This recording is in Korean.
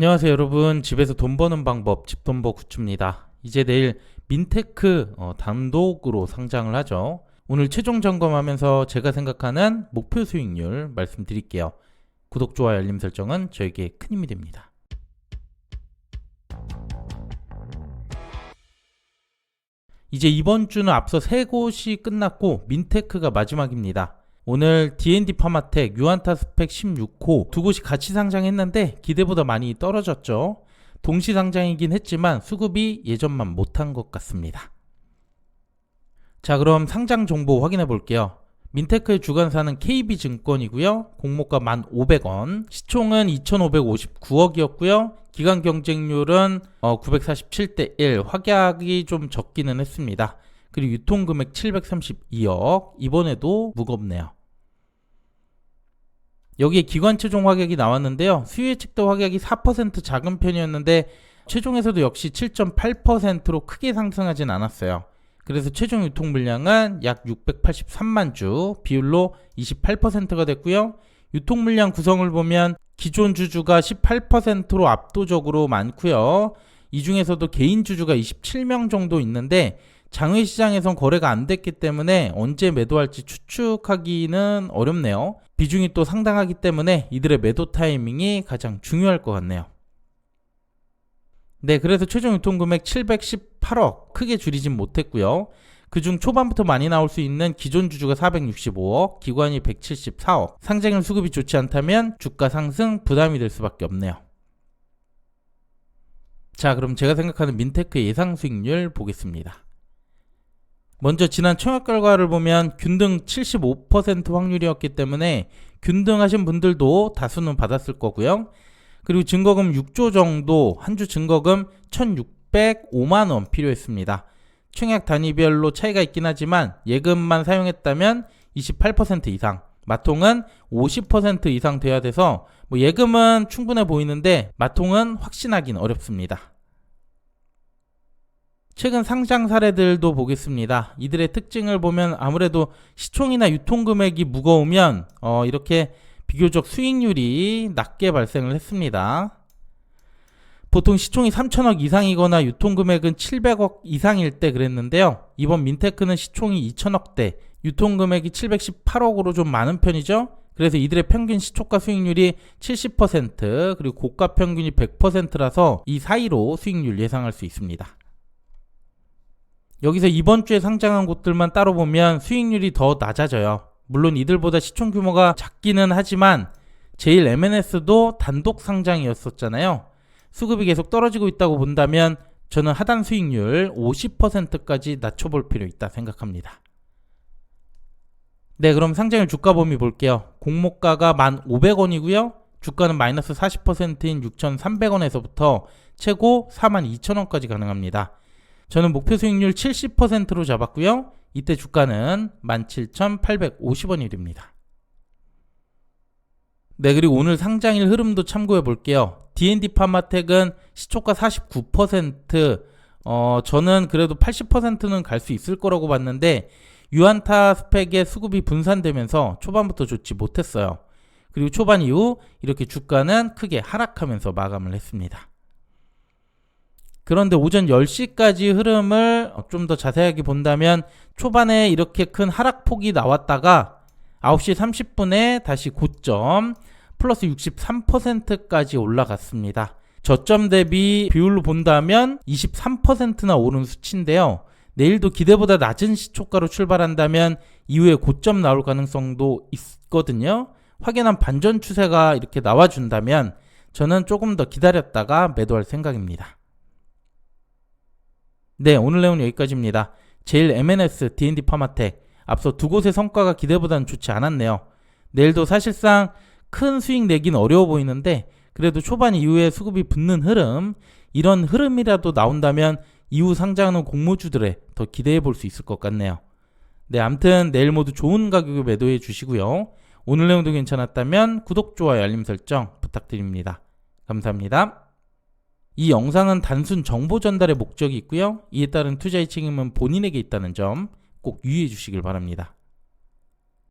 안녕하세요 여러분. 집에서 돈 버는 방법 집돈버 굿즈입니다. 이제 내일 민테크 단독으로 상장을 하죠. 오늘 최종 점검하면서 제가 생각하는 목표 수익률 말씀드릴게요. 구독, 좋아요, 알림 설정은 저에게 큰 힘이 됩니다. 이제 이번 주는 앞서 3곳이 끝났고 민테크가 마지막입니다. 오늘 D&D 파마텍, 유안타 스펙 16호 두 곳이 같이 상장했는데 기대보다 많이 떨어졌죠. 동시 상장이긴 했지만 수급이 예전만 못한 것 같습니다. 자, 그럼 상장 정보 확인해 볼게요. 민테크의 주관사는 KB증권이고요. 공모가 1,500원, 시총은 2,559억이었고요. 기간 경쟁률은 947대 1, 확약이 좀 적기는 했습니다. 그리고 유통금액 732억, 이번에도 무겁네요. 여기에 기관 최종 확약이 나왔는데요. 수요 예측도 확약이 4% 작은 편이었는데 최종에서도 역시 7.8%로 크게 상승하진 않았어요. 그래서 최종 유통 물량은 약 683만 주, 비율로 28%가 됐고요. 유통 물량 구성을 보면 기존 주주가 18%로 압도적으로 많고요. 이 중에서도 개인 주주가 27명 정도 있는데 장외시장에선 거래가 안 됐기 때문에 언제 매도할지 추측하기는 어렵네요. 비중이 또 상당하기 때문에 이들의 매도 타이밍이 가장 중요할 것 같네요. 네, 그래서 최종 유통금액 718억, 크게 줄이진 못했고요. 그중 초반부터 많이 나올 수 있는 기존 주주가 465억, 기관이 174억. 상장일 수급이 좋지 않다면 주가 상승 부담이 될 수밖에 없네요. 자, 그럼 제가 생각하는 민테크의 예상 수익률 보겠습니다. 먼저 지난 청약 결과를 보면 균등 75% 확률이었기 때문에 균등하신 분들도 다수는 받았을 거고요. 그리고 증거금 6조 정도, 한 주 증거금 1,605만원 필요했습니다. 청약 단위별로 차이가 있긴 하지만 예금만 사용했다면 28% 이상, 마통은 50% 이상 돼야 돼서 예금은 충분해 보이는데 마통은 확신하긴 어렵습니다. 최근 상장 사례들도 보겠습니다. 이들의 특징을 보면 아무래도 시총이나 유통금액이 무거우면 이렇게 비교적 수익률이 낮게 발생을 했습니다. 보통 시총이 3천억 이상이거나 유통금액은 700억 이상일 때 그랬는데요. 이번 민테크는 시총이 2천억대, 유통금액이 718억으로 좀 많은 편이죠. 그래서 이들의 평균 시초가 수익률이 70%, 그리고 고가 평균이 100%라서 이 사이로 수익률 예상할 수 있습니다. 여기서 이번 주에 상장한 곳들만 따로 보면 수익률이 더 낮아져요. 물론 이들보다 시총 규모가 작기는 하지만 제일 M&S도 단독 상장이었었잖아요. 수급이 계속 떨어지고 있다고 본다면 저는 하단 수익률 50%까지 낮춰볼 필요 있다 생각합니다. 네, 그럼 상장일 주가 범위 볼게요. 공모가가 1,500원이고요. 주가는 마이너스 40%인 6,300원에서부터 최고 42,000원까지 가능합니다. 저는 목표 수익률 70%로 잡았고요. 이때 주가는 17,850원이 됩니다. 네, 그리고 오늘 상장일 흐름도 참고해 볼게요. D&D 파마텍은 시초가 49%, 저는 그래도 80%는 갈 수 있을 거라고 봤는데 유안타 스펙의 수급이 분산되면서 초반부터 좋지 못했어요. 그리고 초반 이후 이렇게 주가는 크게 하락하면서 마감을 했습니다. 그런데 오전 10시까지 흐름을 좀 더 자세하게 본다면 초반에 이렇게 큰 하락폭이 나왔다가 9시 30분에 다시 고점 플러스 63%까지 올라갔습니다. 저점 대비 비율로 본다면 23%나 오른 수치인데요. 내일도 기대보다 낮은 시초가로 출발한다면 이후에 고점 나올 가능성도 있거든요. 확연한 반전 추세가 이렇게 나와준다면 저는 조금 더 기다렸다가 매도할 생각입니다. 네, 오늘 내용은 여기까지입니다. 제일 M&S, D&D 파마텍 앞서 두 곳의 성과가 기대보다는 좋지 않았네요. 내일도 사실상 큰 수익 내긴 어려워 보이는데 그래도 초반 이후에 수급이 붙는 흐름, 이런 흐름이라도 나온다면 이후 상장하는 공모주들에 더 기대해 볼 수 있을 것 같네요. 네, 암튼 내일 모두 좋은 가격에 매도해 주시고요. 오늘 내용도 괜찮았다면 구독, 좋아요, 알림 설정 부탁드립니다. 감사합니다. 이 영상은 단순 정보 전달의 목적이 있고요. 이에 따른 투자의 책임은 본인에게 있다는 점 꼭 유의해 주시길 바랍니다.